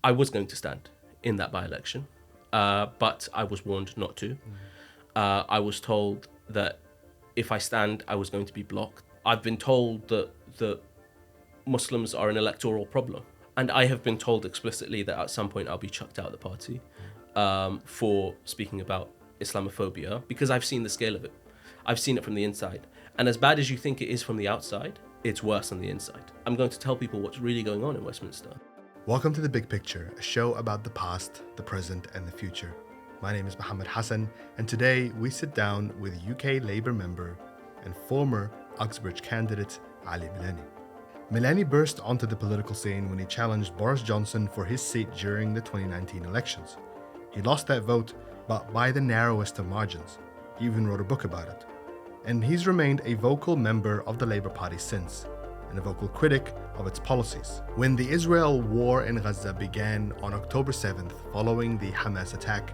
I was going to stand in that by-election, but I was warned not to. I was told that if I stand, I was going to be blocked. I've been told that Muslims are an electoral problem. And I have been told explicitly that at some point I'll be chucked out of the party for speaking about Islamophobia, because I've seen the scale of it. I've seen it from the inside. And as bad as you think it is from the outside, it's worse on the inside. I'm going to tell people what's really going on in Westminster. Welcome to The Big Picture, a show about the past, the present, and the future. My name is Mohammed Hassan, and today we sit down with UK Labour member and former Uxbridge candidate Ali Milani. Milani burst onto the political scene when he challenged Boris Johnson for his seat during the 2019 elections. He lost that vote, but by the narrowest of margins. He even wrote a book about it. And he's remained a vocal member of the Labour Party since, and a vocal critic of its policies. When the Israel war in Gaza began on October 7th, following the Hamas attack,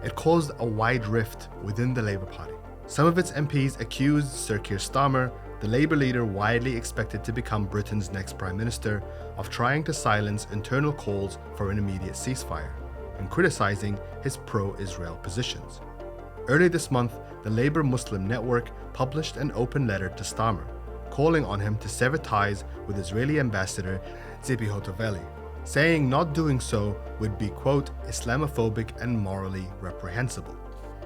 it caused a wide rift within the Labour Party. Some of its MPs accused Sir Keir Starmer, the Labour leader widely expected to become Britain's next Prime Minister, of trying to silence internal calls for an immediate ceasefire, and criticising his pro-Israel positions. Early this month, the Labour Muslim Network published an open letter to Starmer, calling on him to sever ties with Israeli Ambassador Zipi Hotovely, saying not doing so would be, quote, Islamophobic and morally reprehensible.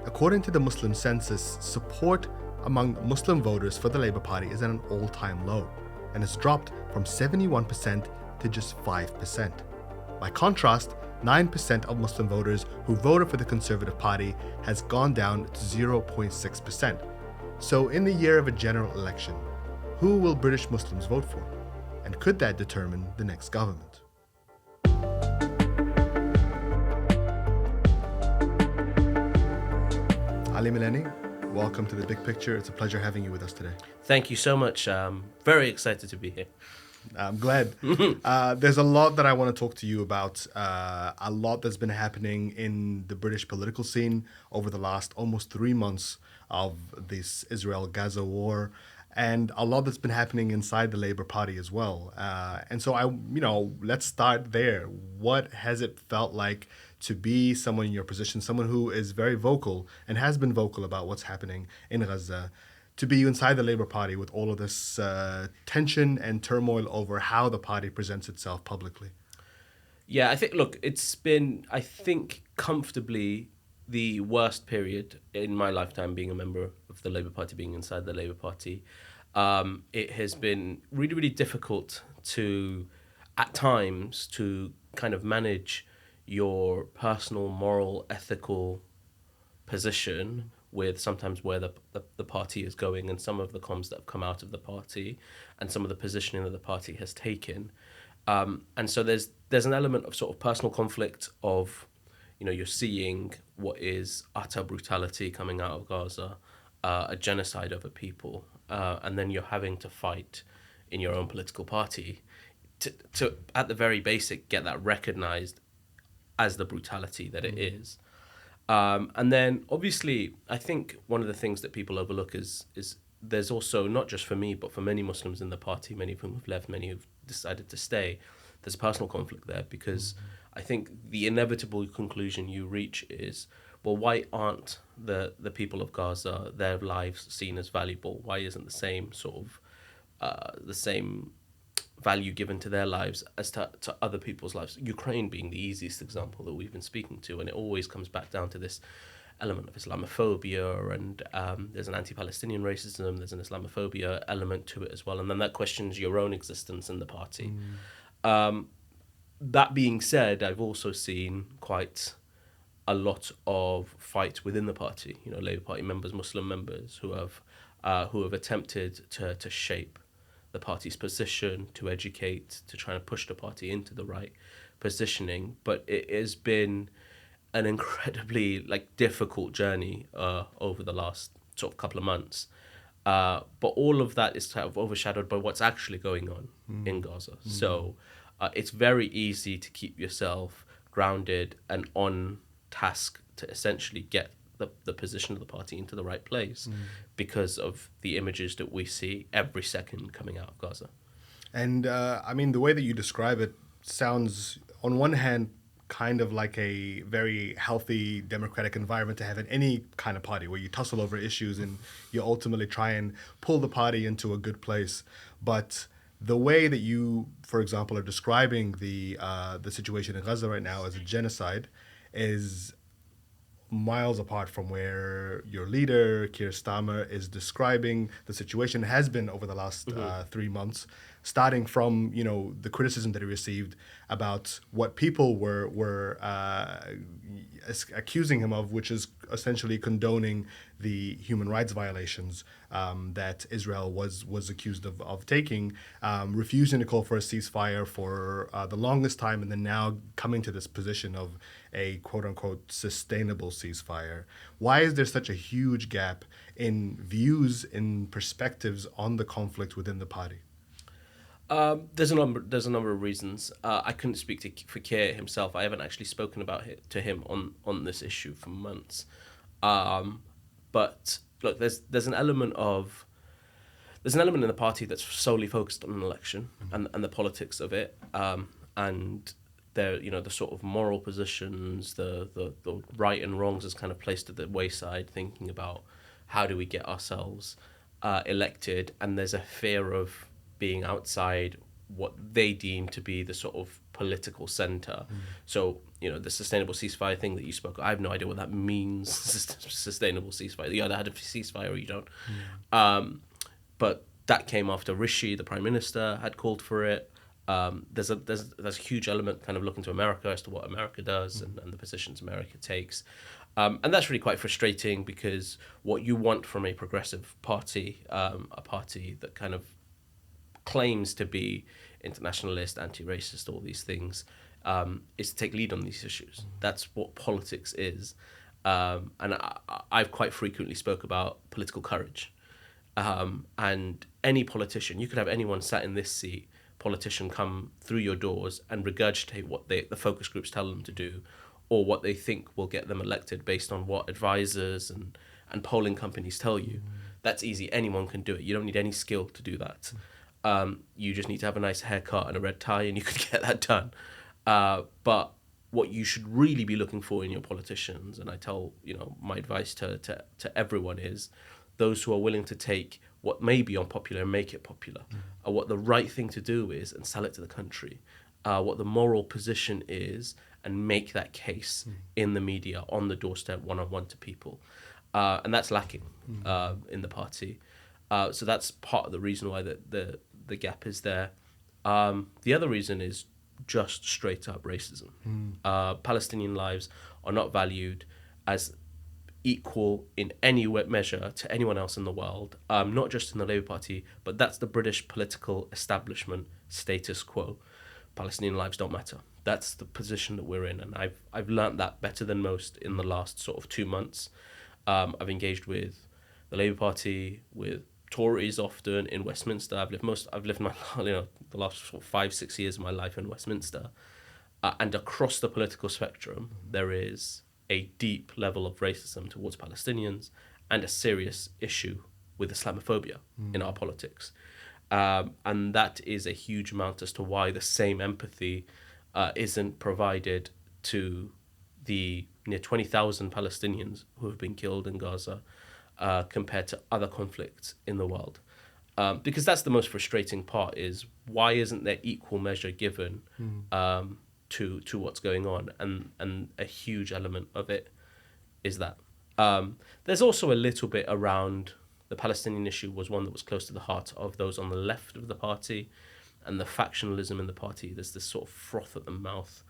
According to the Muslim census, support among Muslim voters for the Labour Party is at an all-time low, and has dropped from 71% to just 5%. By contrast, 9% of Muslim voters who voted for the Conservative Party has gone down to 0.6%. So in the year of a general election, who will British Muslims vote for? And could that determine the next government? Ali Milani, welcome to The Big Picture. It's a pleasure having you with us today. Thank you so much. Very excited to be here. I'm glad. There's a lot that I want to talk to you about. A lot that's been happening in the British political scene over the last almost 3 months of this Israel-Gaza war, and a lot that's been happening inside the Labour Party as well. And so let's start there. What has it felt like to be someone in your position, someone who is very vocal and has been vocal about what's happening in Gaza, to be inside the Labour Party with all of this tension and turmoil over how the party presents itself publicly? Yeah, it's been, comfortably the worst period in my lifetime being a member of the Labour Party, being inside the Labour Party. It has been really, really difficult at times, to kind of manage your personal, moral, ethical position with sometimes where the party is going, and some of the comms that have come out of the party, and some of the positioning that the party has taken. And so there's an element of sort of personal conflict of, you're seeing what is utter brutality coming out of Gaza, a genocide of a people, and then you're having to fight in your own political party to at the very basic, get that recognized as the brutality that it is. And then obviously, I think one of the things that people overlook is there's also, not just for me, but for many Muslims in the party, many of whom have left, many who've decided to stay, there's personal conflict there, because I think the inevitable conclusion you reach is, well, why aren't the people of Gaza, their lives seen as valuable? Why isn't the same sort of the same value given to their lives as to other people's lives? Ukraine being the easiest example that we've been speaking to, and it always comes back down to this element of Islamophobia, and there's an anti-Palestinian racism, there's an Islamophobia element to it as well, and then that questions your own existence in the party. That being said, I've also seen quite a lot of fight within the party, Labour Party members, Muslim members who have attempted to shape the party's position, to educate, to try and push the party into the right positioning. But it has been an incredibly difficult journey over the last sort of couple of months. But all of that is kind of overshadowed by what's actually going on in Gaza. So it's very easy to keep yourself grounded and on task to essentially get the position of the party into the right place because of the images that we see every second coming out of Gaza. And the way that you describe it sounds, on one hand, kind of like a very healthy democratic environment to have in any kind of party, where you tussle over issues and you ultimately try and pull the party into a good place. But the way that you, for example, are describing the situation in Gaza right now as a genocide is miles apart from where your leader, Keir Starmer, is describing the situation, has been over the last 3 months, starting from, you know, the criticism that he received about what people were accusing him of, which is essentially condoning the human rights violations that Israel was accused of taking, refusing to call for a ceasefire for the longest time, and then now coming to this position of a quote-unquote sustainable ceasefire. Why is there such a huge gap in views, in perspectives on the conflict within the party? There's a number of reasons. I couldn't speak for Keir himself. I haven't actually spoken about it to him on this issue for months. But look, there's an element in the party that's solely focused on an election and the politics of it, and the sort of moral positions, the right and wrongs is kind of placed at the wayside, thinking about how do we get ourselves elected, and there's a fear of being outside what they deem to be the sort of political center. So, the sustainable ceasefire thing that you spoke of, I have no idea what that means, sustainable ceasefire. You either had a ceasefire or you don't. But that came after Rishi, the Prime Minister, had called for it. There's a huge element kind of looking to America as to what America does and the positions America takes. And that's really quite frustrating, because what you want from a progressive party, a party that kind of claims to be internationalist, anti-racist, all these things, is to take lead on these issues. That's what politics is. And I've quite frequently spoke about political courage. And any politician, you could have anyone sat in this seat, politician come through your doors and regurgitate what the focus groups tell them to do, or what they think will get them elected based on what advisors and polling companies tell you. That's easy. Anyone can do it. You don't need any skill to do that. You just need to have a nice haircut and a red tie, and you could get that done. But what you should really be looking for in your politicians, and I tell my advice to everyone, is those who are willing to take what may be unpopular and make it popular, or what the right thing to do is and sell it to the country, what the moral position is and make that case in the media, on the doorstep, one-on-one to people. And that's lacking in the party. So that's part of the reason why the gap is there. The other reason is just straight up racism. Palestinian lives are not valued as equal in any measure to anyone else in the world, not just in the Labour Party, but that's the British political establishment status quo. Palestinian lives don't matter. That's the position that we're in, and I've learnt that better than most in the last sort of 2 months. I've engaged with the Labour Party, with Tories often in Westminster. I've lived my the last sort of 5-6 years of my life in Westminster, and across the political spectrum there is a deep level of racism towards Palestinians and a serious issue with Islamophobia in our politics, and that is a huge amount as to why the same empathy isn't provided to the near 20,000 Palestinians who have been killed in Gaza, compared to other conflicts in the world. Because that's the most frustrating part, is why isn't there equal measure given to what's going on? And a huge element of it is that. There's also a little bit around the Palestinian issue was one that was close to the heart of those on the left of the party, and the factionalism in the party. There's this sort of froth at the mouth,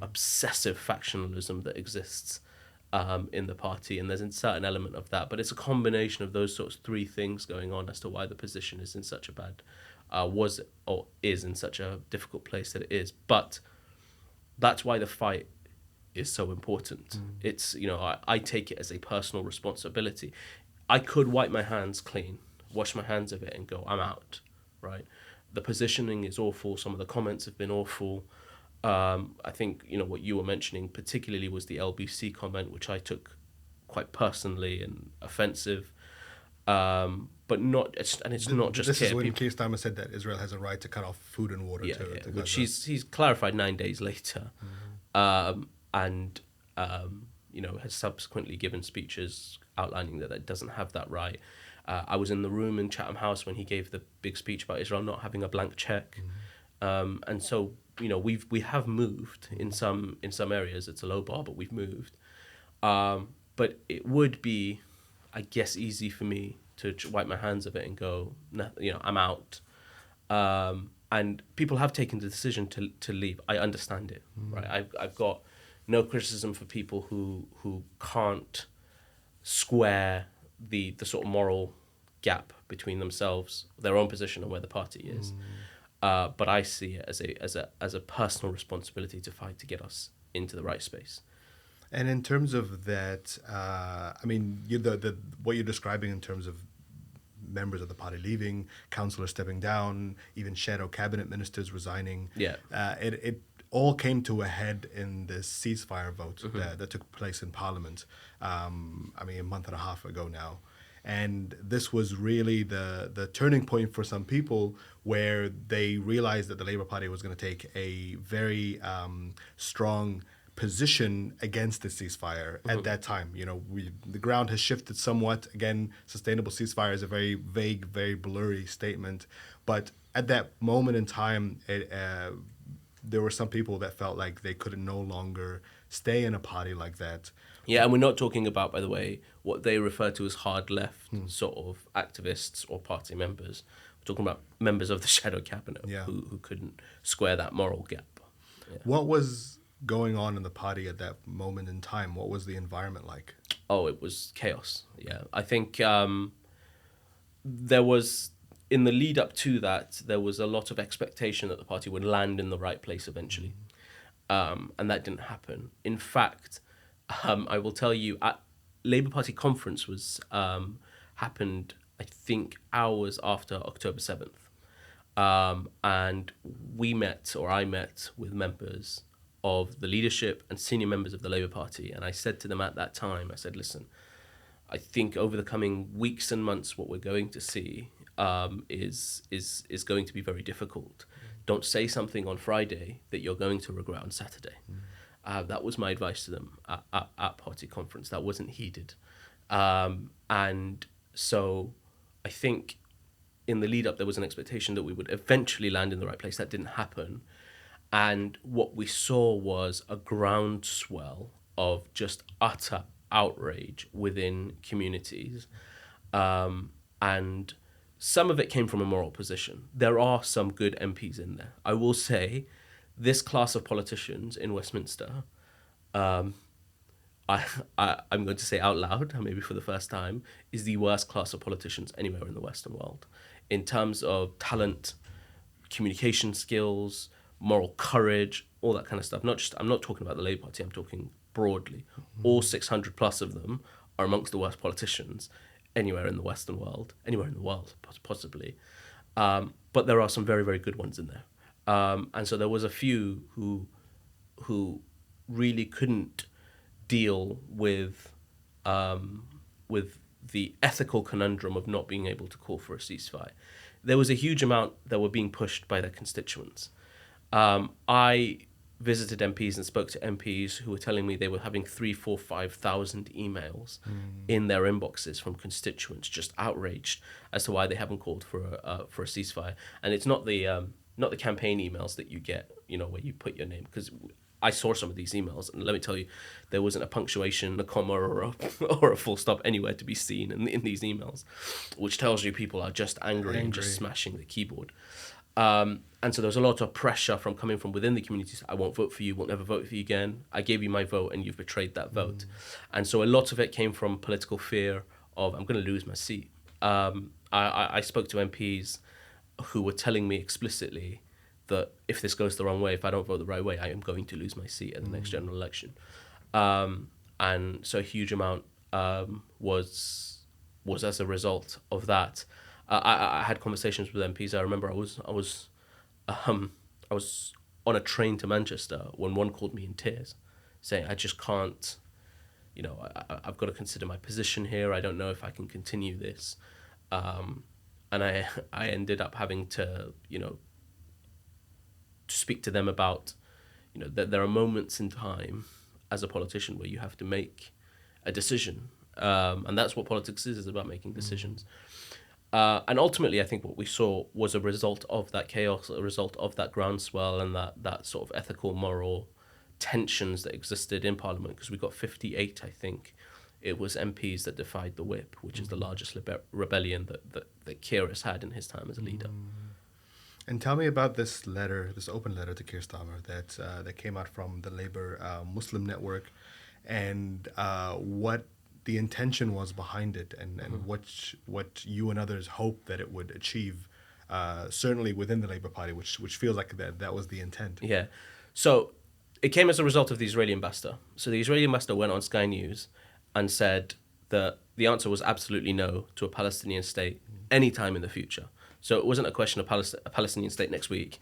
obsessive factionalism that exists in the party, and there's a certain element of that, but it's a combination of those sorts of three things going on as to why the position is in such a bad, is in such a difficult place that it is. But that's why the fight is so important. It's, I take it as a personal responsibility. I could wipe my hands clean, wash my hands of it and go, I'm out, right? The positioning is awful. Some of the comments have been awful. I think, what you were mentioning particularly was the LBC comment, which I took quite personally and offensive. But not, it's not just this is when Keir Starmer said that Israel has a right to cut off food and water to which Gaza. he's clarified 9 days later. and has subsequently given speeches outlining that doesn't have that right. I was in the room in Chatham House when he gave the big speech about Israel not having a blank check, and so we have moved in some areas. It's a low bar, but we've moved. But it would be, I guess, easy for me to wipe my hands of it and go, no, I'm out. And people have taken the decision to leave. I understand it, right? I've got no criticism for people who can't square the sort of moral gap between themselves, their own position, and where the party is. But I see it as a personal responsibility to fight to get us into the right space. And in terms of that, what you're describing in terms of members of the party leaving, councillors stepping down, even shadow cabinet ministers resigning. Yeah. It all came to a head in this ceasefire vote that took place in Parliament, a month and a half ago now. And this was really the turning point for some people, where they realized that the Labour Party was going to take a very strong position against the ceasefire at that time. The ground has shifted somewhat. Again, sustainable ceasefire is a very vague, very blurry statement. But at that moment in time, there were some people that felt like they could no longer stay in a party like that. Yeah, and we're not talking about, by the way, what they refer to as hard left sort of activists or party members. We're talking about members of the shadow cabinet who couldn't square that moral gap. Yeah. What was going on in the party at that moment in time? What was the environment like? Oh, it was chaos. Yeah, I think there was, in the lead up to that, there was a lot of expectation that the party would land in the right place eventually, and that didn't happen. In fact, I will tell you, Labour Party conference was happened, I think, hours after October 7th, and I met with members of the leadership and senior members of the Labour Party, and I said to them at that time, I said, listen, I think over the coming weeks and months, what we're going to see is going to be very difficult. Don't say something on Friday that you're going to regret on Saturday. That was my advice to them at party conference. That wasn't heeded. And so I think in the lead up, there was an expectation that we would eventually land in the right place. That didn't happen. And what we saw was a groundswell of just utter outrage within communities. And some of it came from a moral position. There are some good MPs in there. I will say this class of politicians in Westminster, I'm going to say out loud, maybe for the first time, is the worst class of politicians anywhere in the Western world. In terms of talent, communication skills, moral courage, all that kind of stuff. I'm not talking about the Labour Party, I'm talking broadly. All 600 plus of them are amongst the worst politicians anywhere in the Western world, anywhere in the world, possibly. But there are some very, very good ones in there. And so there was a few who really couldn't deal with the ethical conundrum of not being able to call for a ceasefire. There was a huge amount that were being pushed by their constituents. I visited MPs and spoke to MPs who were telling me they were having 3,000, 4,000, 5,000 emails in their inboxes from constituents, just outraged as to why they haven't called for a ceasefire. And it's not the campaign emails that you get, where you put your name, because I saw some of these emails, and let me tell you, there wasn't a punctuation, a comma, or a full stop anywhere to be seen in these emails, which tells you people are just angry and just smashing the keyboard. And so there was a lot of pressure coming from within the communities. I won't vote for you, won't never vote for you again. I gave you my vote and you've betrayed that vote. And so a lot of it came from political fear of, I'm going to lose my seat. I spoke to MPs who were telling me explicitly that if this goes the wrong way, if I don't vote the right way, I am going to lose my seat at the next general election. And so a huge amount was as a result of that. I had conversations with MPs. I remember I was on a train to Manchester when one called me in tears, saying, I just can't, I've got to consider my position here. I don't know if I can continue this. And I ended up having to, to speak to them about, that there are moments in time as a politician where you have to make a decision, and that's what politics is about, making decisions. And ultimately, I think what we saw was a result of that chaos, a result of that groundswell and that sort of ethical, moral tensions that existed in Parliament, because we got 58, I think, it was MPs that defied the whip, which is the largest rebellion that Keir has had in his time as a leader. And tell me about this letter, this open letter to Keir Starmer that came out from the Labour Muslim Network, and what the intention was behind it, and what you and others hope that it would achieve, certainly within the Labour Party, which feels like that was the intent. Yeah. So it came as a result of the Israeli ambassador. So the Israeli ambassador went on Sky News and said that the answer was absolutely no to a Palestinian state anytime in the future. So it wasn't a question of a Palestinian state next week.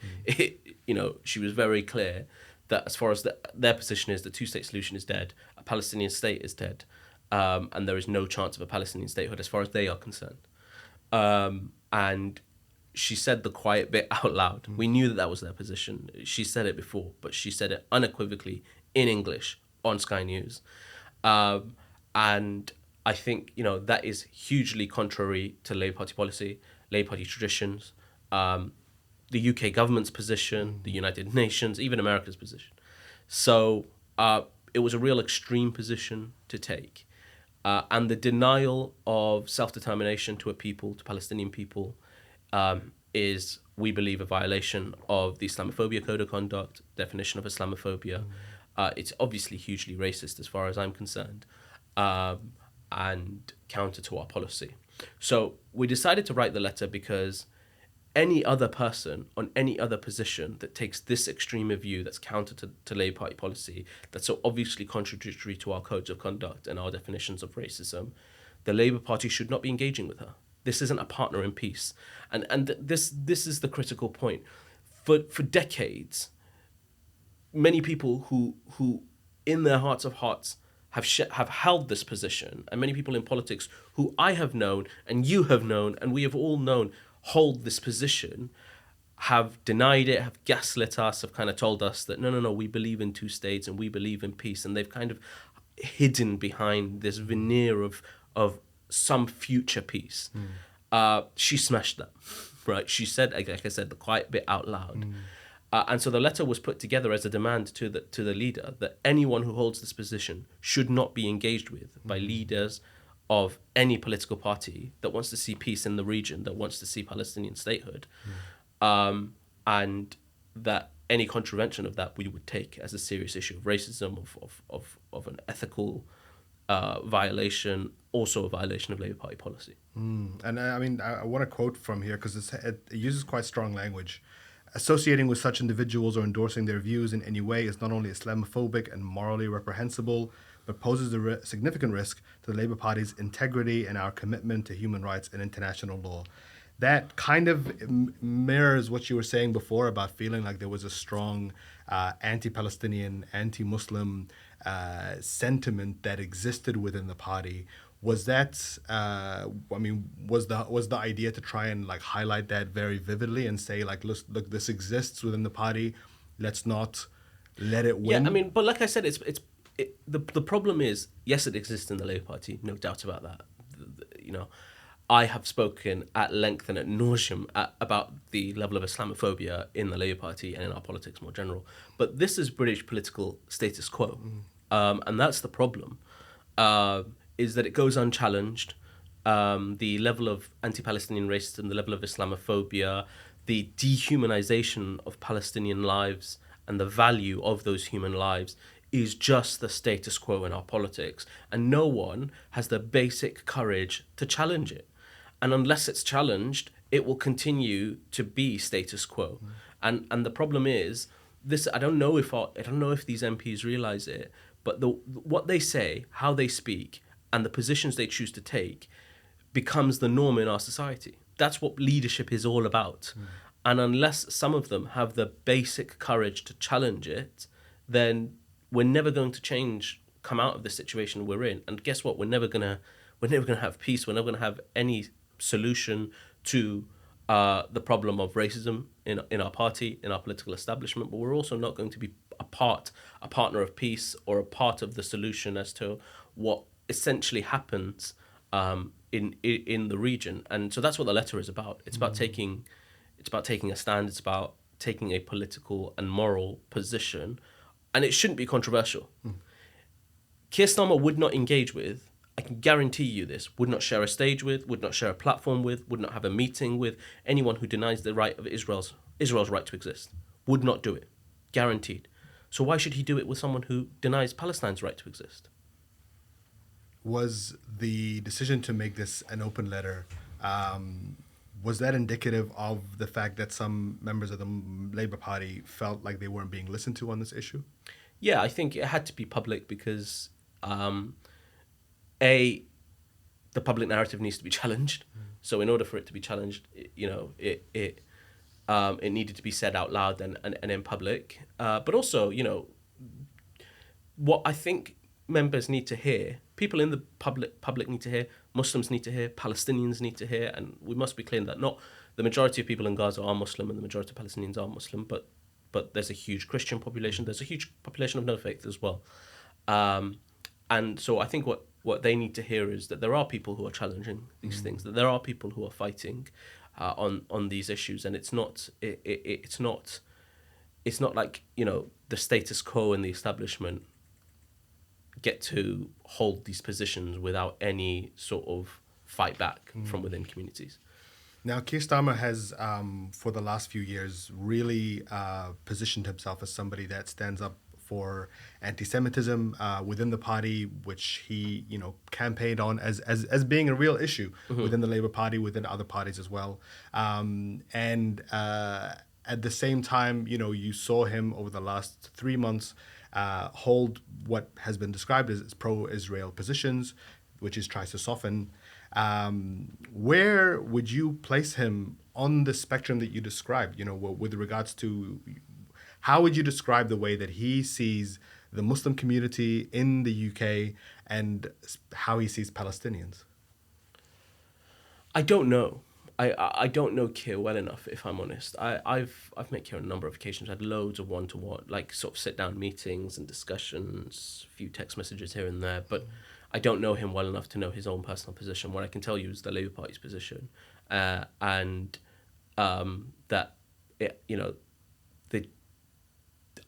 She was very clear that as far as their position is, the two-state solution is dead, a Palestinian state is dead, and there is no chance of a Palestinian statehood as far as they are concerned. And she said the quiet bit out loud. We knew that was their position. She said it before, but she said it unequivocally in English on Sky News. And I think, that is hugely contrary to Labour Party policy, Labour Party traditions, the UK government's position, the United Nations, even America's position. So it was a real extreme position to take. And the denial of self-determination to a people, to Palestinian people, is, we believe, a violation of the Islamophobia Code of Conduct, definition of Islamophobia. It's obviously hugely racist as far as I'm concerned, and counter to our policy. So we decided to write the letter because any other person on any other position that takes this extreme a view that's counter to Labour Party policy, that's so obviously contradictory to our codes of conduct and our definitions of racism, the Labour Party should not be engaging with her. This isn't a partner in peace. And this is the critical point. For decades, many people who in their hearts of hearts have held this position, and many people in politics who I have known and you have known and we have all known hold this position, have denied it, have gaslit us, have kind of told us that no, we believe in two states and we believe in peace, and they've kind of hidden behind this veneer of some future peace. She smashed that, right? She said, like I said, the quiet bit out loud. And so the letter was put together as a demand to the leader that anyone who holds this position should not be engaged with by leaders of any political party that wants to see peace in the region, that wants to see Palestinian statehood, and that any contravention of that we would take as a serious issue of racism, of an ethical violation, also a violation of Labour Party policy. And I want to quote from here because it uses quite strong language. Associating with such individuals or endorsing their views in any way is not only Islamophobic and morally reprehensible, but poses a significant risk to the Labour Party's integrity and our commitment to human rights and international law. That kind of mirrors what you were saying before about feeling like there was a strong anti-Palestinian, anti-Muslim sentiment that existed within the party. Was that, was the idea to try and like highlight that very vividly and say like, look, this exists within the party, let's not let it win? Yeah, but like I said, the problem is, yes, it exists in the Labour Party, no doubt about that. I have spoken at length and ad nauseum about the level of Islamophobia in the Labour Party and in our politics more general. But this is British political status quo, and that's the problem. Is that it goes unchallenged. The level of anti-Palestinian racism, the level of Islamophobia, the dehumanization of Palestinian lives and the value of those human lives is just the status quo in our politics. And no one has the basic courage to challenge it. And unless it's challenged, it will continue to be status quo. And the problem is, this. I don't know if these MPs realize it, but what they say, how they speak, and the positions they choose to take becomes the norm in our society. That's what leadership is all about. And unless some of them have the basic courage to challenge it, then we're never going to come out of the situation we're in. And guess what? We're never gonna have peace. We're never gonna have any solution to the problem of racism in our party, in our political establishment. But we're also not going to be a partner of peace or a part of the solution as to what essentially happens in the region. And so that's what the letter is about. It's about taking a stand. It's about taking a political and moral position, and it shouldn't be controversial. Keir Starmer would not engage with, I can guarantee you this, would not share a stage with, would not share a platform with, would not have a meeting with anyone who denies the right of Israel's right to exist. Would not do it. Guaranteed. So why should he do it with someone who denies Palestine's right to exist? Was the decision to make this an open letter, was that indicative of the fact that some members of the Labour Party felt like they weren't being listened to on this issue? Yeah, I think it had to be public because, the public narrative needs to be challenged. So in order for it to be challenged, it needed to be said out loud and in public. But also, what I think members need to hear, people in the public need to hear, Muslims need to hear, Palestinians need to hear, and we must be clear that not the majority of people in Gaza are Muslim and the majority of Palestinians are Muslim, but there's a huge Christian population, there's a huge population of no faith as well. And so I think what they need to hear is that there are people who are challenging these things, that there are people who are fighting on these issues, and it's not like the status quo and the establishment get to hold these positions without any sort of fight back from within communities. Now, Keir Starmer has, for the last few years, really positioned himself as somebody that stands up for anti-Semitism within the party, which he, campaigned on as being a real issue within the Labour Party, within other parties as well. And at the same time, you saw him over the last 3 months hold what has been described as pro-Israel positions, which is tries to soften. Where would you place him on the spectrum that you described, with regards to how would you describe the way that he sees the Muslim community in the UK and how he sees Palestinians? I don't know. I don't know Keir well enough, if I'm honest. I've met Keir on a number of occasions. I had loads of one-to-one, sort of sit-down meetings and discussions, a few text messages here and there, but I don't know him well enough to know his own personal position. What I can tell you is the Labour Party's position, and that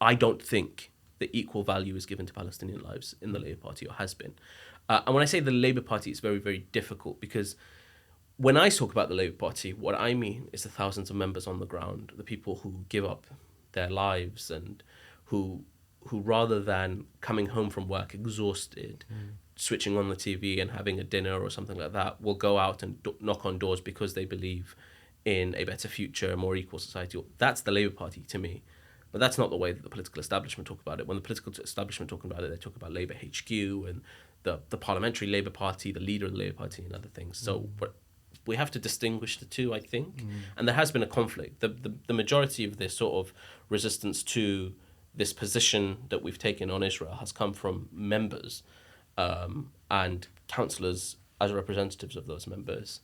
I don't think that equal value is given to Palestinian lives in the Labour Party, or has been. And when I say the Labour Party, it's very, very difficult, because when I talk about the Labour Party, what I mean is the thousands of members on the ground, the people who give up their lives and who rather than coming home from work exhausted, switching on the TV and having a dinner or something like that, will go out and knock on doors because they believe in a better future, a more equal society. That's the Labour Party to me. But that's not the way that the political establishment talk about it. When the political establishment talk about it, they talk about Labour HQ and the parliamentary Labour Party, the leader of the Labour Party, and other things. So we have to distinguish the two, I think. And there has been a conflict. The majority of this sort of resistance to this position that we've taken on Israel has come from members and councillors as representatives of those members.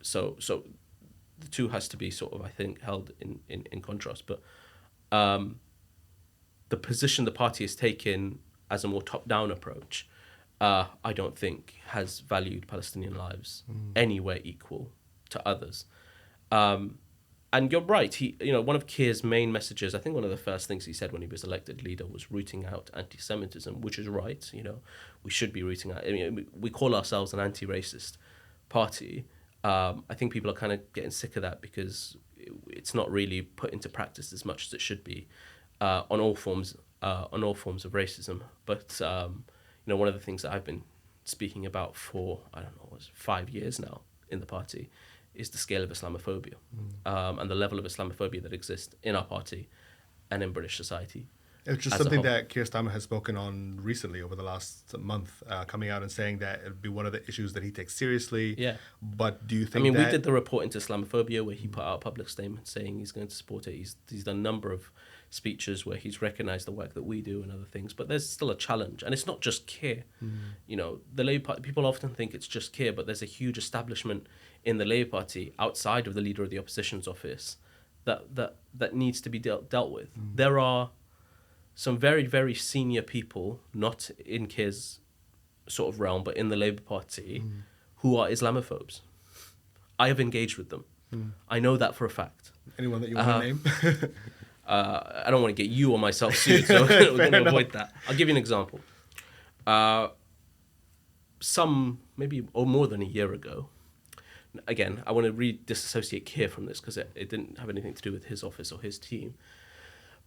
So the two has to be sort of, I think, held in contrast. But the position the party has taken as a more top-down approach, I don't think has valued Palestinian lives anywhere equal to others. And you're right. He, one of Keir's main messages, I think one of the first things he said when he was elected leader was rooting out anti-Semitism, which is right. We should be rooting out. We call ourselves an anti-racist party. I think people are kind of getting sick of that because it's not really put into practice as much as it should be on all forms of racism. But one of the things that I've been speaking about for 5 years now in the party is the scale of Islamophobia and the level of Islamophobia that exists in our party and in British society. It's just something that Keir Starmer has spoken on recently over the last month, coming out and saying that it'd be one of the issues that he takes seriously. Yeah. But do you think we did the report into Islamophobia where he put out a public statement saying he's going to support it. He's done a number of speeches where he's recognised the work that we do and other things. But there's still a challenge. And it's not just Keir. The Labour Party, people often think it's just Keir, but there's a huge establishment in the Labour Party outside of the leader of the opposition's office that needs to be dealt with. There are some very, very senior people, not in Keir's sort of realm, but in the Labour Party, who are Islamophobes. I have engaged with them. I know that for a fact. Anyone that you want to name? I don't want to get you or myself sued, so we're going to avoid that. I'll give you an example. Maybe more than a year ago, again, I want to disassociate Keir from this because it didn't have anything to do with his office or his team.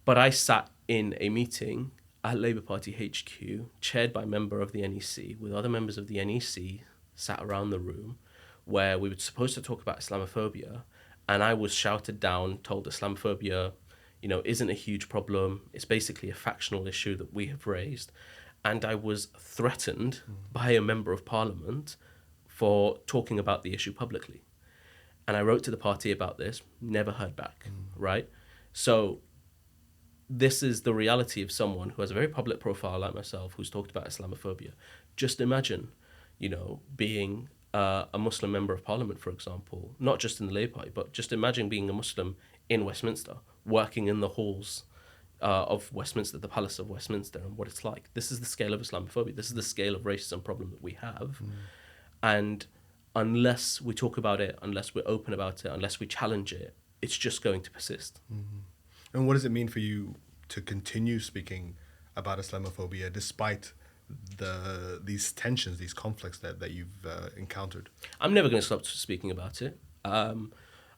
But I sat in a meeting at Labour Party HQ, chaired by a member of the NEC, with other members of the NEC sat around the room, where we were supposed to talk about Islamophobia, and I was shouted down, told Islamophobia, isn't a huge problem. It's basically a factional issue that we have raised. And I was threatened by a member of parliament for talking about the issue publicly. And I wrote to the party about this, never heard back, right? So this is the reality of someone who has a very public profile like myself, who's talked about Islamophobia. Just imagine, being a Muslim member of parliament, for example, not just in the Labour Party, but just imagine being a Muslim in Westminster, working in the halls of Westminster, the Palace of Westminster, and what it's like. This is the scale of Islamophobia. This is the scale of racism problem that we have. And unless we talk about it, unless we're open about it, unless we challenge it, it's just going to persist. And what does it mean for you to continue speaking about Islamophobia despite these tensions, these conflicts that you've encountered? I'm never going to stop speaking about it.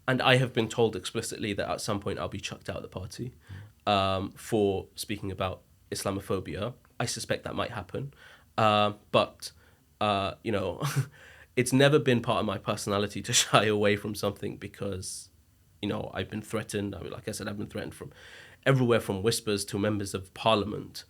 And I have been told explicitly that at some point I'll be chucked out of the party for speaking about Islamophobia. I suspect that might happen. But it's never been part of my personality to shy away from something because, I've been threatened. Like I said, I've been threatened from everywhere, from whispers to members of parliament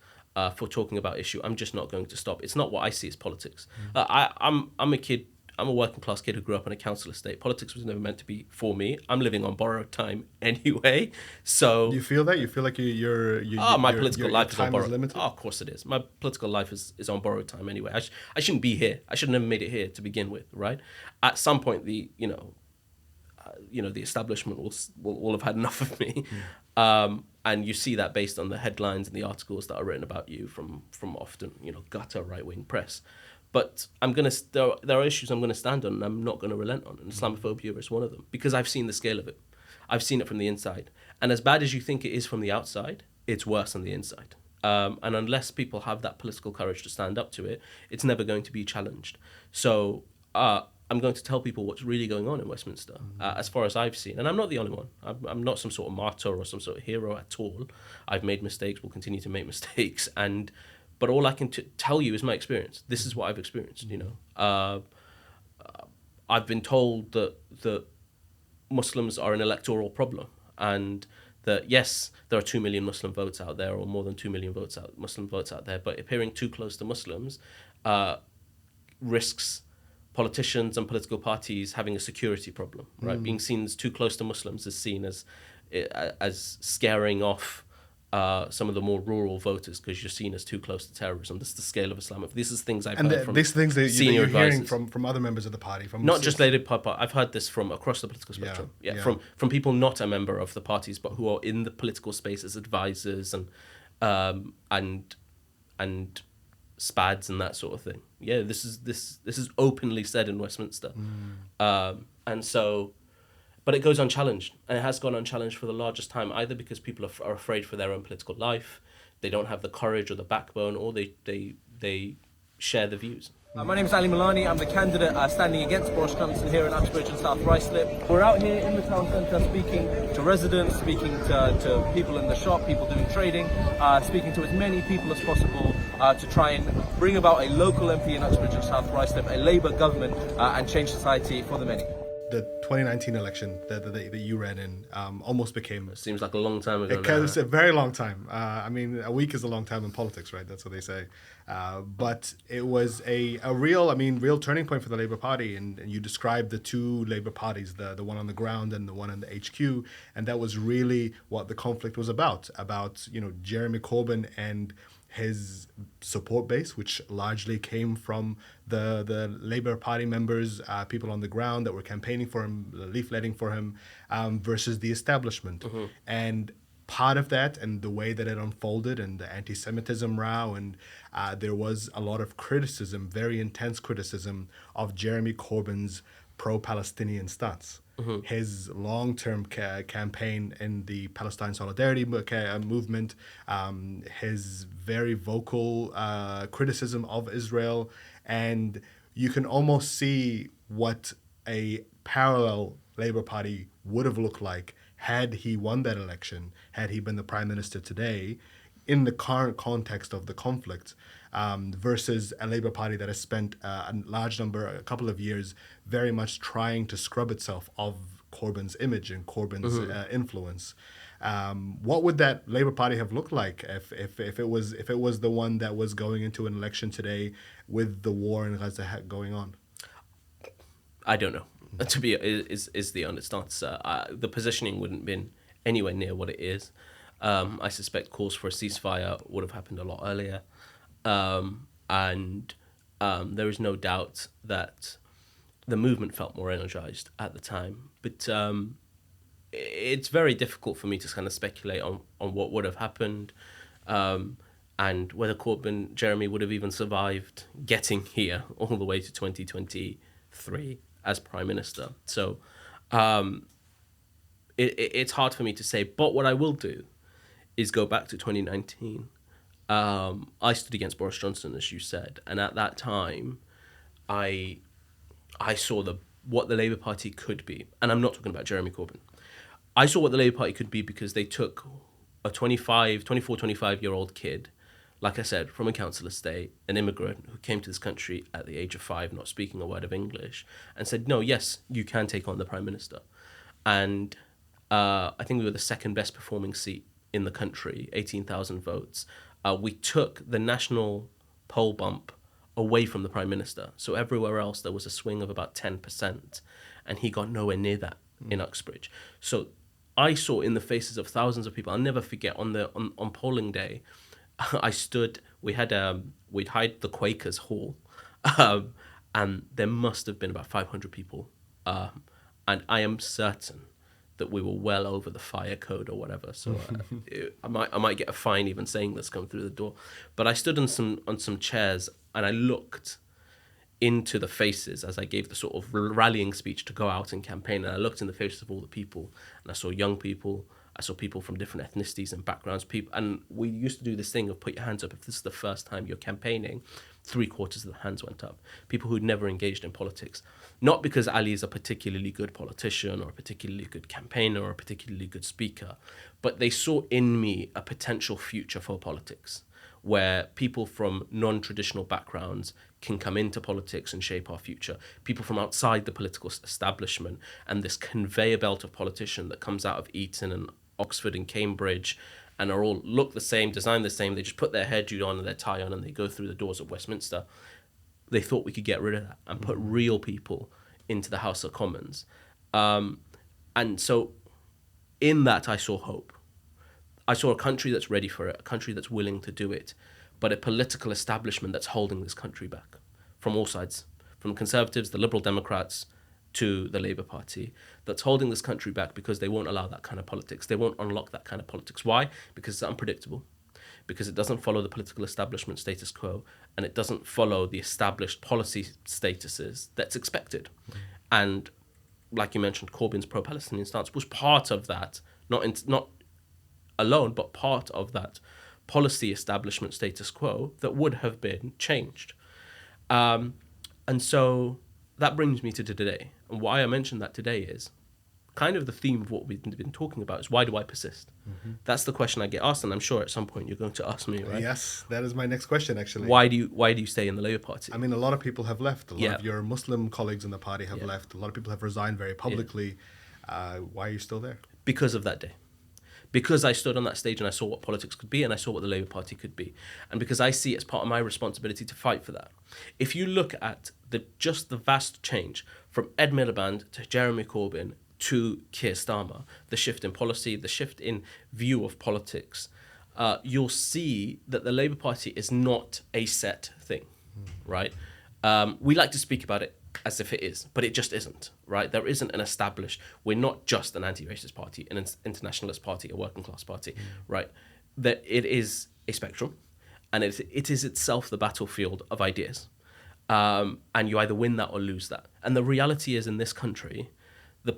for talking about issue. I'm just not going to stop. It's not what I see as politics. I'm a kid. I'm a working class kid who grew up in a council estate. Politics was never meant to be for me. I'm living on borrowed time anyway. So do you feel that? You feel like my political life is on borrowed. Limited? Oh, of course it is. My political life is on borrowed time anyway. I shouldn't be here. I should have never made it here to begin with, right? At some point, the establishment will have had enough of me. And you see that based on the headlines and the articles that are written about you from often, gutter right-wing press. But there are issues I'm going to stand on and I'm not going to relent on. And Islamophobia is one of them because I've seen the scale of it. I've seen it from the inside. And as bad as you think it is from the outside, it's worse on the inside. And unless people have that political courage to stand up to it, it's never going to be challenged. So I'm going to tell people what's really going on in Westminster, as far as I've seen. And I'm not the only one. I'm not some sort of martyr or some sort of hero at all. I've made mistakes, will continue to make mistakes. But all I can tell you is my experience. This is what I've experienced, I've been told that Muslims are an electoral problem and that, yes, there are 2 million Muslim votes out there or more than 2 million Muslim votes out there, but appearing too close to Muslims risks politicians and political parties having a security problem, right? Being seen as too close to Muslims is seen as scaring off some of the more rural voters because you're seen as too close to terrorism. This is the scale of Islam. This is things I've heard from these things that senior you're hearing advisors. from other members of the party, from not just Labour Party. I've heard this from across the political spectrum. Yeah. From people not a member of the parties but who are in the political space as advisors and spads and that sort of thing. Yeah, this is openly said in Westminster, and so. But it goes unchallenged, and it has gone unchallenged for the largest time, either because people are afraid for their own political life, they don't have the courage or the backbone, or they share the views. My name is Ali Milani. I'm the candidate standing against Boris Johnson here in Uxbridge and South Ruislip. We're out here in the town centre speaking to residents, speaking to people in the shop, people doing trading, speaking to as many people as possible to try and bring about a local MP in Uxbridge and South Ruislip, a Labour government, and change society for the many. The 2019 election that you ran in almost became... It seems like a long time ago. It's a very long time. I mean, a week is a long time in politics, right? That's what they say. But it was a real turning point for the Labour Party. And you described the two Labour parties, the one on the ground and the one in the HQ. And that was really what the conflict was about, Jeremy Corbyn and his support base, which largely came from the Labour Party members, people on the ground that were campaigning for him, leafletting for him, versus the establishment. And part of that and the way that it unfolded and the anti-Semitism row, and there was a lot of criticism, very intense criticism of Jeremy Corbyn's pro-Palestinian stance. His long-term campaign in the Palestine Solidarity movement, his very vocal criticism of Israel, and you can almost see what a parallel Labour Party would have looked like had he won that election, had he been the Prime Minister today, in the current context of the conflict, versus a Labour Party that has spent a couple of years, very much trying to scrub itself of Corbyn's image and Corbyn's influence. What would that Labour Party have looked like if it was the one that was going into an election today with the war in Gaza going on? I don't know. To be is the honest answer. The positioning wouldn't have been anywhere near what it is. I suspect calls for a ceasefire would have happened a lot earlier, and there is no doubt that the movement felt more energized at the time. But it's very difficult for me to kind of speculate on what would have happened, and whether Jeremy would have even survived getting here all the way to 2023 as Prime Minister. So it's hard for me to say. But what I will do is go back to 2019. I stood against Boris Johnson, as you said, and at that time, I saw what the Labour Party could be, and I'm not talking about Jeremy Corbyn. I saw what the Labour Party could be because they took a 25-year-old kid, like I said, from a council estate, an immigrant who came to this country at the age of 5, not speaking a word of English, and said, no, yes, you can take on the Prime Minister. And I think we were the second best performing seat in the country, 18,000 votes. We took the national poll bump away from the Prime Minister. So everywhere else there was a swing of about 10%, and he got nowhere near that in Uxbridge. So I saw in the faces of thousands of people, I'll never forget, on polling day, I stood, we'd hired the Quakers Hall, and there must have been about 500 people. And I am certain that we were well over the fire code or whatever. So I might get a fine even saying this coming through the door. But I stood on some chairs and I looked into the faces as I gave the sort of rallying speech to go out and campaign. And I looked in the faces of all the people, and I saw young people, I saw people from different ethnicities and backgrounds. And we used to do this thing of put your hands up. If this is the first time you're campaigning, 3/4 of the hands went up. People who'd never engaged in politics. Not because Ali is a particularly good politician or a particularly good campaigner or a particularly good speaker, but they saw in me a potential future for politics, where people from non-traditional backgrounds can come into politics and shape our future. People from outside the political establishment, and this conveyor belt of politician that comes out of Eton and Oxford and Cambridge and are all look the same, design the same. They just put their hairdo on and their tie on and they go through the doors of Westminster. They thought we could get rid of that and put real people into the House of Commons. And so in that, I saw hope. I saw a country that's ready for it, a country that's willing to do it, but a political establishment that's holding this country back from all sides, from Conservatives, the Liberal Democrats, to the Labour Party, that's holding this country back because they won't allow that kind of politics. They won't unlock that kind of politics. Why? Because it's unpredictable, because it doesn't follow the political establishment status quo, and it doesn't follow the established policy statuses that's expected. And like you mentioned, Corbyn's pro-Palestinian stance was part of that, not alone, but part of that policy establishment status quo that would have been changed. And so that brings me to today. And why I mentioned that today is kind of the theme of what we've been talking about is, why do I persist? That's the question I get asked, and I'm sure at some point you're going to ask me, right? Yes, that is my next question, actually. Why do you stay in the Labour Party? I mean, a lot of people have left. A lot of your Muslim colleagues in the party have left. A lot of people have resigned very publicly. Why are you still there? Because of that day. Because I stood on that stage and I saw what politics could be, and I saw what the Labour Party could be. And because I see it as part of my responsibility to fight for that. If you look at just the vast change from Ed Miliband to Jeremy Corbyn to Keir Starmer, the shift in policy, the shift in view of politics, you'll see that the Labour Party is not a set thing, right? We like to speak about it as if it is, but it just isn't, right? There isn't an established, we're not just an anti-racist party, an internationalist party, a working class party, right? That it is a spectrum, and it is itself the battlefield of ideas. And you either win that or lose that. And the reality is, in this country, the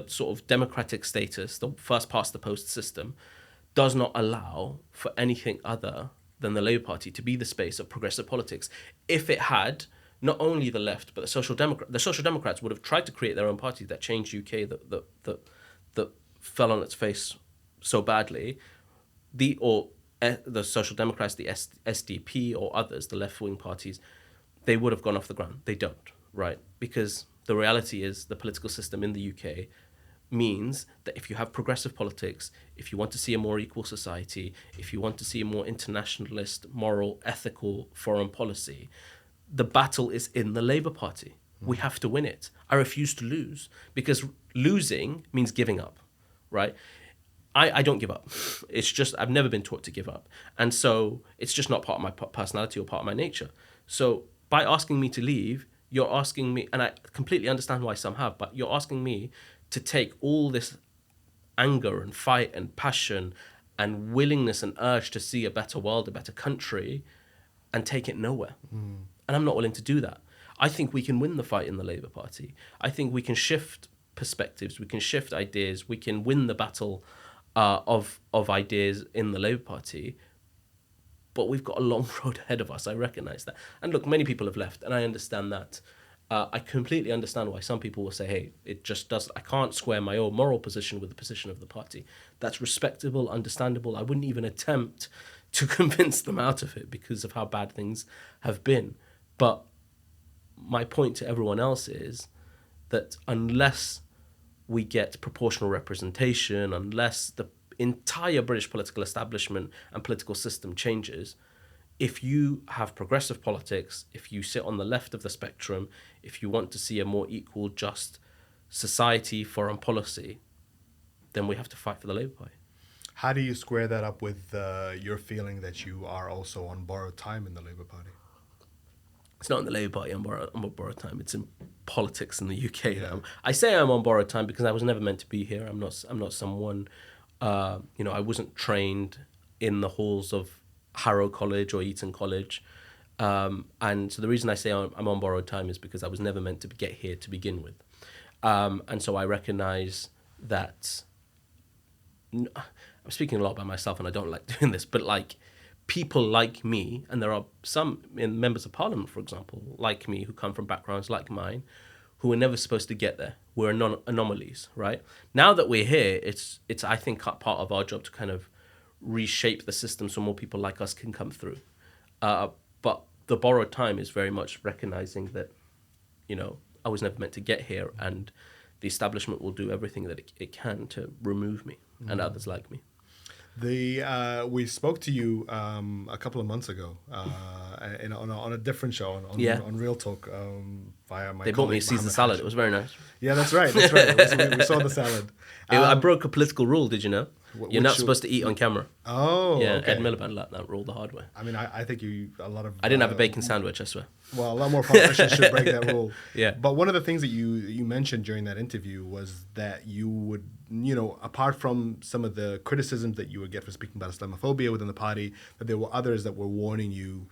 sort of democratic status, the first past the post system, does not allow for anything other than the Labour Party to be the space of progressive politics. If it had, not only the left, but the Social Democrats would have tried to create their own party that changed UK, that fell on its face so badly. The Social Democrats, the SDP or others, the left-wing parties, they would have gone off the ground. They don't, right? Because the reality is the political system in the UK means that if you have progressive politics, if you want to see a more equal society, if you want to see a more internationalist, moral, ethical foreign policy, the battle is in the Labour Party. We have to win it. I refuse to lose, because losing means giving up, right? I don't give up. It's just, I've never been taught to give up. And so it's just not part of my personality or part of my nature. So by asking me to leave, you're asking me, and I completely understand why some have, but you're asking me to take all this anger and fight and passion and willingness and urge to see a better world, a better country, and take it nowhere. And I'm not willing to do that. I think we can win the fight in the Labour Party. I think we can shift perspectives, we can shift ideas, we can win the battle of ideas in the Labour Party. But we've got a long road ahead of us. I recognise that. And look, many people have left, and I understand that. I completely understand why some people will say, hey, it just doesn't, I can't square my own moral position with the position of the party. That's respectable, understandable. I wouldn't even attempt to convince them out of it because of how bad things have been. But my point to everyone else is that unless we get proportional representation, unless the entire British political establishment and political system changes, if you have progressive politics, if you sit on the left of the spectrum, if you want to see a more equal, just society, foreign policy, then we have to fight for the Labour Party. How do you square that up with your feeling that you are also on borrowed time in the Labour Party? It's not in the Labour Party on borrowed time. It's in politics in the UK now. I say I'm on borrowed time because I was never meant to be here. I'm not someone, I wasn't trained in the halls of Harrow College or Eton College. And so the reason I say I'm on borrowed time is because I was never meant to get here to begin with. And so I recognise that I'm speaking a lot about myself and I don't like doing this, but like people like me, and there are some members of Parliament, for example, like me, who come from backgrounds like mine, who were never supposed to get there. We're anomalies, right? Now that we're here, it's I think part of our job to kind of reshape the system so more people like us can come through. But the borrowed time is very much recognizing that, I was never meant to get here, and the establishment will do everything that it can to remove me and others like me. We spoke to you a couple of months ago on a different show on Real Talk via my. They bought me a Caesar salad. It was very nice. Yeah, that's right. We saw the salad. I broke a political rule. Did you know? You're not supposed to eat on camera. Oh, yeah. Okay. Ed Miliband learned that rule the hard way. I mean, I think a lot of. I didn't have a bacon sandwich, I swear. Well, a lot more politicians should break that rule. Yeah. But one of the things that you mentioned during that interview was that you would, apart from some of the criticisms that you would get for speaking about Islamophobia within the party, that there were others that were warning you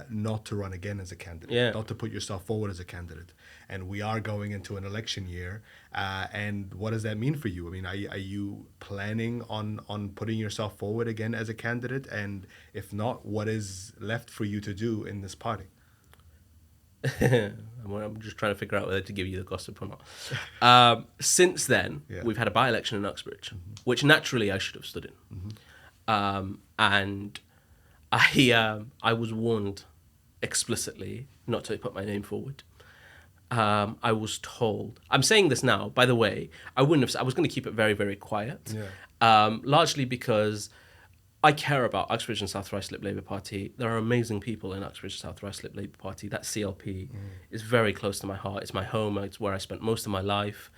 not to run again as a candidate, not to put yourself forward as a candidate. And we are going into an election year. And what does that mean for you? I mean, are you planning on putting yourself forward again as a candidate? And if not, what is left for you to do in this party? I'm just trying to figure out whether to give you the gossip or not. Since then, we've had a by-election in Uxbridge, which naturally I should have stood in. And I was warned explicitly not to put my name forward. I was told. I'm saying this now, by the way. I was going to keep it very, very quiet. Largely because I care about Uxbridge and South Ruislip Labour Party. There are amazing people in Uxbridge and South Ruislip Labour Party. That CLP is very close to my heart. It's my home. It's where I spent most of my life.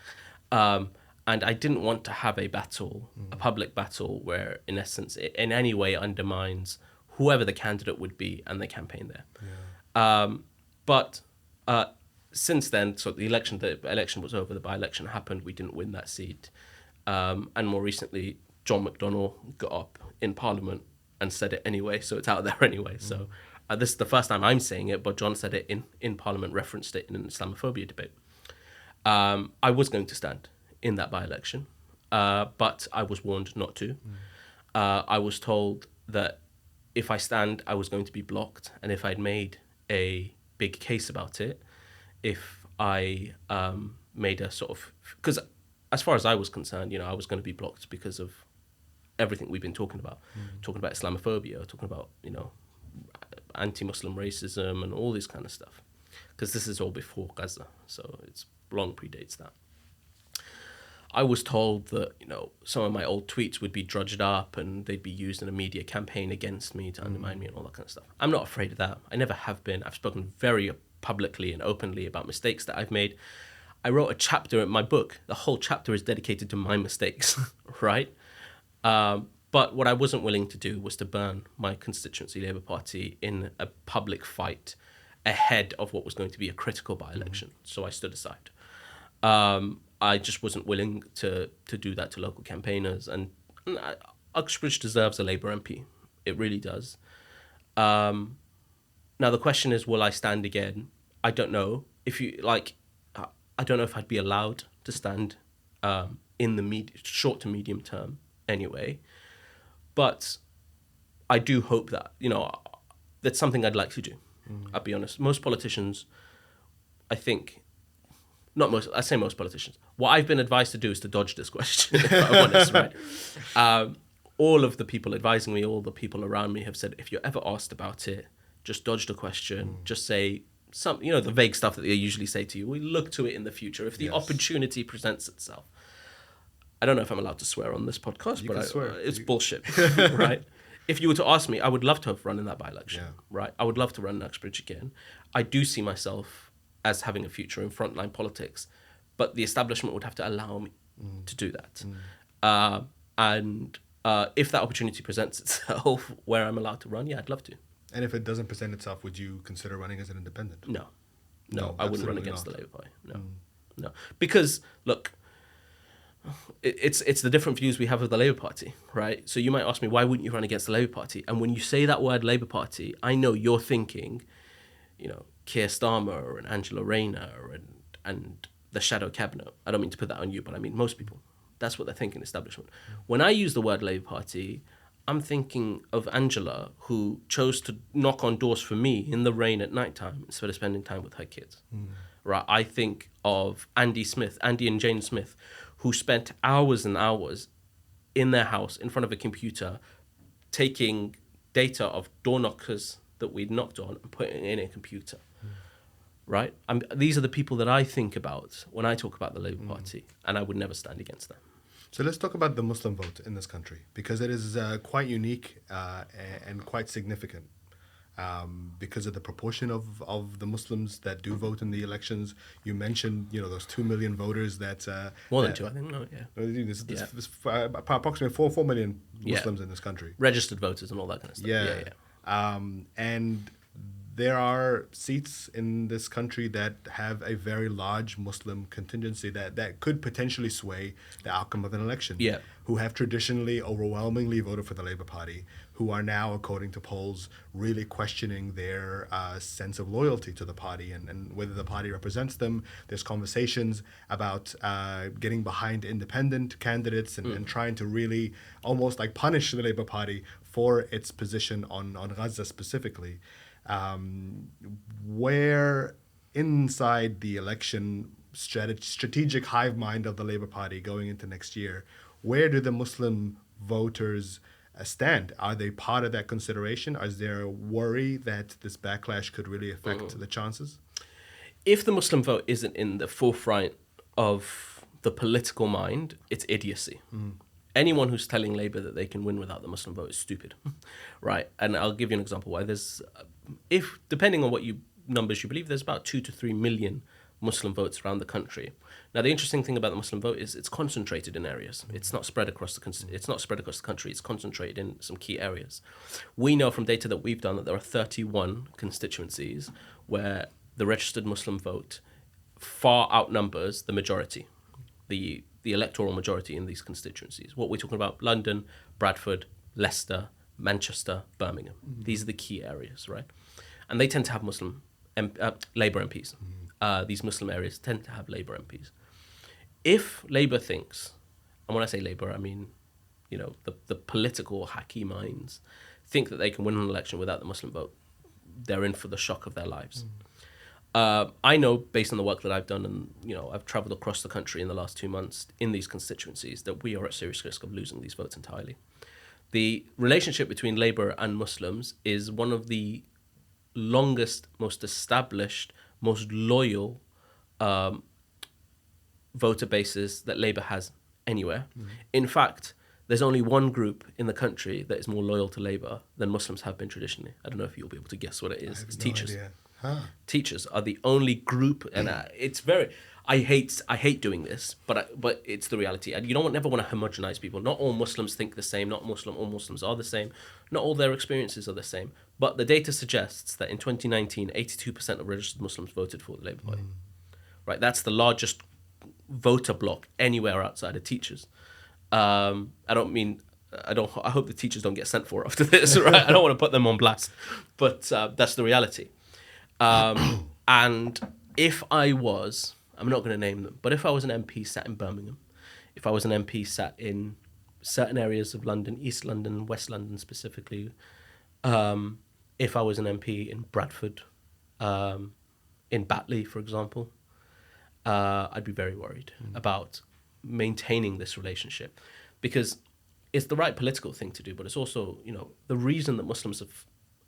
And I didn't want to have a battle, a public battle, where in essence it in any way undermines whoever the candidate would be and the campaign there. But Since then, so the election was over, the by-election happened, we didn't win that seat. And more recently, John McDonnell got up in Parliament and said it anyway, so it's out there anyway. So this is the first time I'm saying it, but John said it in Parliament, referenced it in an Islamophobia debate. I was going to stand in that by-election, but I was warned not to. I was told that if I stand, I was going to be blocked, and if I'd made a big case about it, if I made a sort of... Because as far as I was concerned, I was going to be blocked because of everything we've been talking about. Talking about Islamophobia, talking about, anti-Muslim racism and all this kind of stuff. Because this is all before Gaza, so it's long predates that. I was told that, some of my old tweets would be drudged up and they'd be used in a media campaign against me to undermine me and all that kind of stuff. I'm not afraid of that. I never have been. I've spoken very publicly and openly about mistakes that I've made. I wrote a chapter in my book. The whole chapter is dedicated to my mistakes, right? But what I wasn't willing to do was to burn my constituency Labour Party in a public fight ahead of what was going to be a critical by-election. So I stood aside. I just wasn't willing to do that to local campaigners. And Uxbridge deserves a Labour MP. It really does. Now, the question is, will I stand again? I don't know. I don't know if I'd be allowed to stand in the short to medium term anyway. But I do hope that, that's something I'd like to do. I'll be honest. Most politicians, I think... I say most politicians. What I've been advised to do is to dodge this question, if I'm honest, right? All of the people advising me, all the people around me have said, if you're ever asked about it, just dodge the question. Just say some, the vague stuff that they usually say to you. We look to it in the future if the opportunity presents itself. I don't know if I'm allowed to swear on this podcast, it's bullshit, right? If you were to ask me, I would love to have run in that by-election, right? I would love to run in Uxbridge again. I do see myself as having a future in frontline politics, but the establishment would have to allow me to do that. And if that opportunity presents itself where I'm allowed to run, I'd love to. And if it doesn't present itself, would you consider running as an independent? No, I wouldn't run against the Labour Party. No. Because, look, it's the different views we have of the Labour Party, right? So you might ask me, why wouldn't you run against the Labour Party? And when you say that word Labour Party, I know you're thinking, Keir Starmer and Angela Rayner and the shadow cabinet. I don't mean to put that on you, but I mean most people. That's what they're thinking, establishment. When I use the word Labour Party, I'm thinking of Angela, who chose to knock on doors for me in the rain at nighttime instead of spending time with her kids. Right? I think of Andy and Jane Smith, who spent hours and hours in their house in front of a computer taking data of door knockers that we'd knocked on and putting it in a computer. Right? These are the people that I think about when I talk about the Labour Party, and I would never stand against them. So let's talk about the Muslim vote in this country, because it is quite unique and quite significant because of the proportion of the Muslims that do vote in the elections. You mentioned, those 2 million voters that... More than 2, I think, no, This approximately 4 million Muslims in this country. Registered voters and all that kind of stuff. And there are seats in this country that have a very large Muslim contingency that could potentially sway the outcome of an election, who have traditionally overwhelmingly voted for the Labour Party, who are now, according to polls, really questioning their sense of loyalty to the party and whether the party represents them. There's conversations about getting behind independent candidates and trying to really almost like punish the Labour Party for its position on Gaza specifically. Where inside the election strategic hive mind of the Labour Party going into next year, where do the Muslim voters stand? Are they part of that consideration? Is there a worry that this backlash could really affect the chances? If the Muslim vote isn't in the forefront of the political mind, it's idiocy. Anyone who's telling Labour that they can win without the Muslim vote is stupid, right? And I'll give you an example why. Depending on what numbers you believe, there's about 2 to 3 million Muslim votes around the country. Now, the interesting thing about the Muslim vote is it's concentrated in areas. It's not spread across the country. It's concentrated in some key areas. We know from data that we've done that there are 31 constituencies where the registered Muslim vote far outnumbers the majority, the electoral majority in these constituencies. What we're talking about: London, Bradford, Leicester, Manchester, Birmingham. These are the key areas, right? And they tend to have Labour MPs. These Muslim areas tend to have Labour MPs. If Labour thinks, and when I say Labour, I mean, the political hacky minds think that they can win an election without the Muslim vote, they're in for the shock of their lives. I know, based on the work that I've done, and I've travelled across the country in the last 2 months in these constituencies, that we are at serious risk of losing these votes entirely. The relationship between Labour and Muslims is one of the longest, most established, most loyal voter bases that Labour has anywhere. In fact, there's only one group in the country that is more loyal to Labour than Muslims have been traditionally. I don't know if you'll be able to guess what it is. It's teachers. Idea. Huh. Teachers are the only group, and it's very. I hate doing this, but it's the reality. And you never want to homogenize people. Not all Muslims think the same. All Muslims are the same. Not all their experiences are the same. But the data suggests that in 2019, 82% of registered Muslims voted for the Labour Party. Right, that's the largest voter bloc anywhere outside of teachers. I hope the teachers don't get sent for after this, right? I don't want to put them on blast, but that's the reality. And if I'm not going to name them, but if I was an MP sat in Birmingham, if I was an MP sat in certain areas of London, East London, West London specifically, if I was an MP in Bradford, in Batley, for example, I'd be very worried about maintaining this relationship, because it's the right political thing to do, but it's also, the reason that Muslims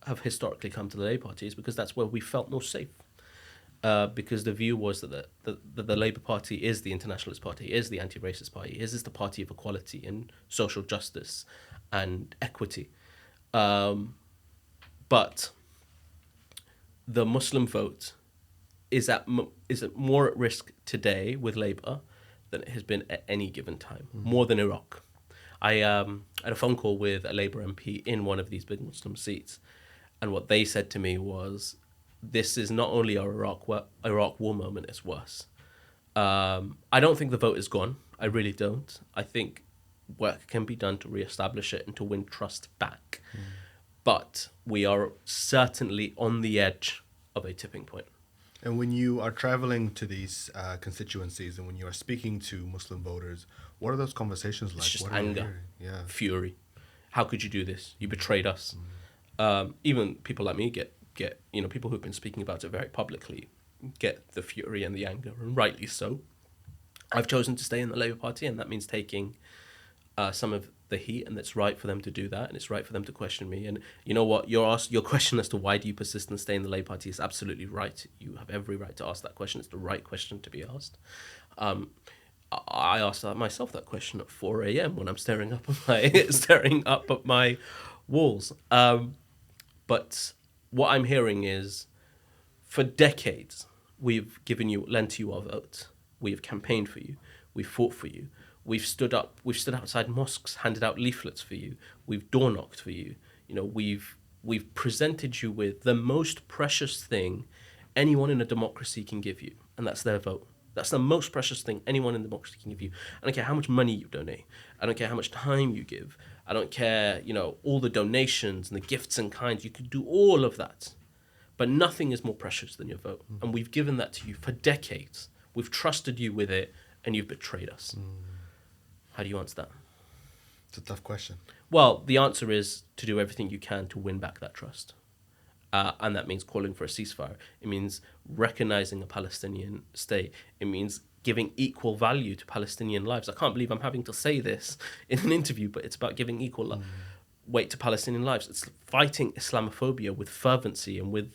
have historically come to the Labour Party is because that's where we felt most safe. Because the view was that the Labour Party is the internationalist party, is the anti-racist party, is the party of equality and social justice and equity. But the Muslim vote is more at risk today with Labour than it has been at any given time, more than Iraq. I had a phone call with a Labour MP in one of these big Muslim seats, and what they said to me was, this is not only our Iraq war moment, it's worse. I don't think the vote is gone. I really don't. I think work can be done to reestablish it and to win trust back. But we are certainly on the edge of a tipping point. And when you are traveling to these constituencies and when you are speaking to Muslim voters, what are those conversations like? It's just what are you anger, hearing? fury. How could you do this? You betrayed us. Even people like me get people who've been speaking about it very publicly get the fury and the anger, and rightly so. I've chosen to stay in the Labour Party, and that means taking some of the heat, and it's right for them to do that, and it's right for them to question me. And you know what? Your question as to why do you persist and stay in the Labour Party is absolutely right. You have every right to ask that question. It's the right question to be asked. I asked myself that question at 4 a.m. when I'm staring up at my walls. But what I'm hearing is, for decades, we've lent you our vote. We've campaigned for you. We've fought for you. We've stood outside mosques, handed out leaflets for you. We've door knocked for you. We've presented you with the most precious thing anyone in a democracy can give you, and that's their vote. That's the most precious thing anyone in democracy can give you. I don't care how much money you donate. I don't care how much time you give. I don't care, all the donations and the gifts and kinds. You could do all of that. But nothing is more precious than your vote. And we've given that to you for decades. We've trusted you with it, and you've betrayed us. How do you answer that? It's a tough question. Well, the answer is to do everything you can to win back that trust. And that means calling for a ceasefire. It means recognizing a Palestinian state. It means giving equal value to Palestinian lives. I can't believe I'm having to say this in an interview, but it's about giving equal weight to Palestinian lives. It's fighting Islamophobia with fervency and with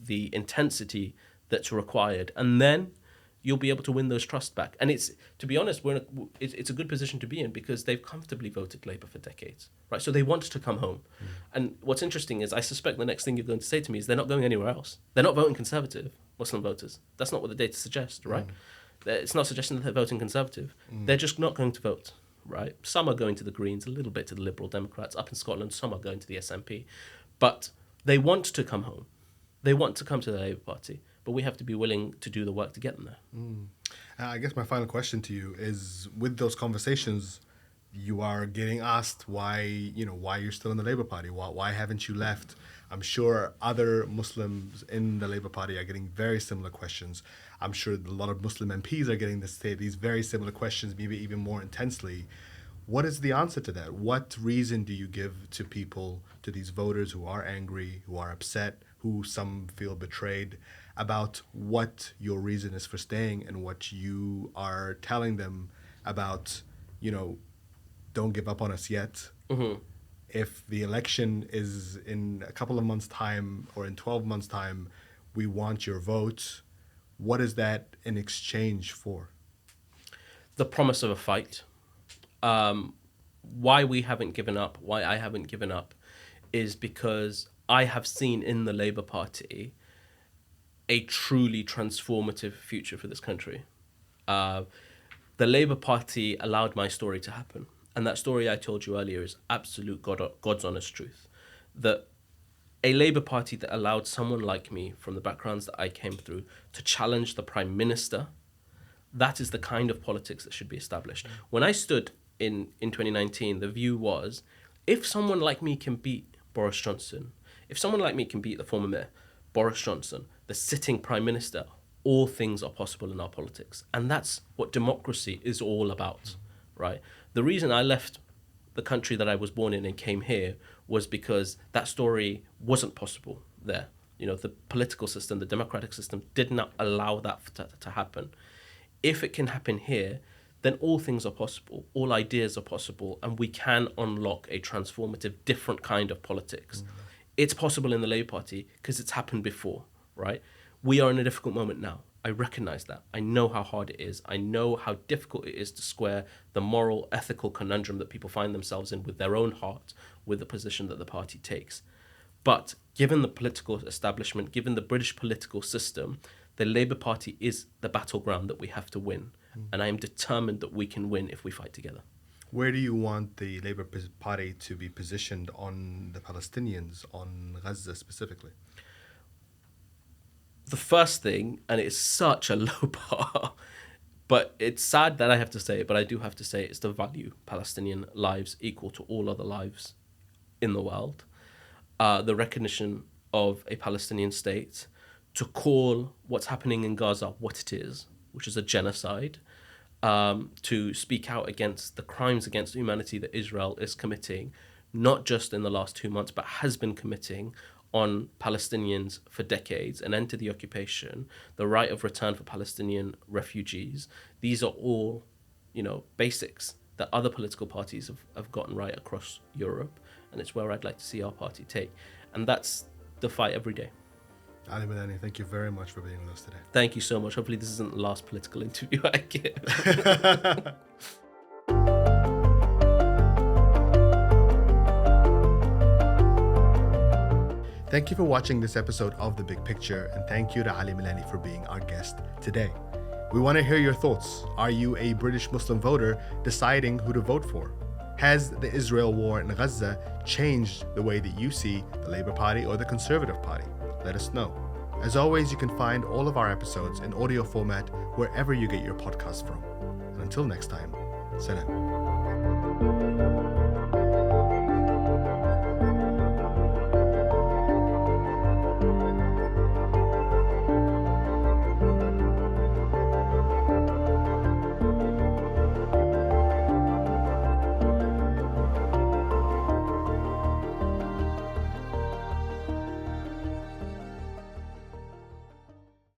the intensity that's required. And then you'll be able to win those trust back. And it's, to be honest, it's a good position to be in, because they've comfortably voted Labour for decades, right? So they want to come home. And what's interesting is, I suspect the next thing you're going to say to me is they're not going anywhere else. They're not voting Conservative, Muslim voters. That's not what the data suggests, right? It's not suggesting that they're voting Conservative. They're just not going to vote, right? Some are going to the Greens, a little bit to the Liberal Democrats. Up in Scotland, some are going to the SNP. But they want to come home. They want to come to the Labour Party. but we have to be willing to do the work to get them there. I guess my final question to you is, with those conversations, you are getting asked why you're still in the Labour Party. Why haven't you left? I'm sure other Muslims in the Labour Party are getting very similar questions. I'm sure a lot of Muslim MPs are getting these very similar questions, maybe even more intensely. What is the answer to that? What reason do you give to people, to these voters who are angry, who are upset, who some feel betrayed, about what your reason is for staying and what you are telling them about, don't give up on us yet? Mm-hmm. If the election is in a couple of months' time or in 12 months' time, we want your vote. What is that in exchange for? The promise of a fight. Why we haven't given up, why I haven't given up, is because I have seen in the Labour Party a truly transformative future for this country. The Labour Party allowed my story to happen. And that story I told you earlier is absolute God's honest truth. That a Labour Party that allowed someone like me, from the backgrounds that I came through, to challenge the Prime Minister, that is the kind of politics that should be established. When I stood in 2019, the view was, if someone like me can beat Boris Johnson, if someone like me can beat the former mayor, Boris Johnson, the sitting Prime Minister, all things are possible in our politics. And that's what democracy is all about, right? The reason I left the country that I was born in and came here was because that story wasn't possible there. The political system, the democratic system did not allow that to happen. If it can happen here, then all things are possible, all ideas are possible, and we can unlock a transformative, different kind of politics. It's possible in the Labour Party because it's happened before, right? We are in a difficult moment now. I recognize that. I know how hard it is. I know how difficult it is to square the moral, ethical conundrum that people find themselves in with their own heart, with the position that the party takes. But given the political establishment, given the British political system, the Labour Party is the battleground that we have to win. And I am determined that we can win if we fight together. Where do you want the Labour Party to be positioned on the Palestinians, on Gaza specifically? The first thing, and it's such a low bar, but it's sad that I have to say it, but I do have to say it, is to value Palestinian lives equal to all other lives in the world. The recognition of a Palestinian state, to call what's happening in Gaza what it is, which is a genocide, to speak out against the crimes against humanity that Israel is committing, not just in the last 2 months, but has been committing on Palestinians for decades, and end to the occupation, the right of return for Palestinian refugees. These are all, basics that other political parties have gotten right across Europe, and it's where I'd like to see our party take. And that's the fight every day. Ali Milani, thank you very much for being with us today. Thank you so much. Hopefully this isn't the last political interview I give. Thank you for watching this episode of The Big Picture, and thank you to Ali Milani for being our guest today. We want to hear your thoughts. Are you a British Muslim voter deciding who to vote for? Has the Israel war in Gaza changed the way that you see the Labour Party or the Conservative Party? Let us know. As always, you can find all of our episodes in audio format wherever you get your podcasts from. And until next time, salam.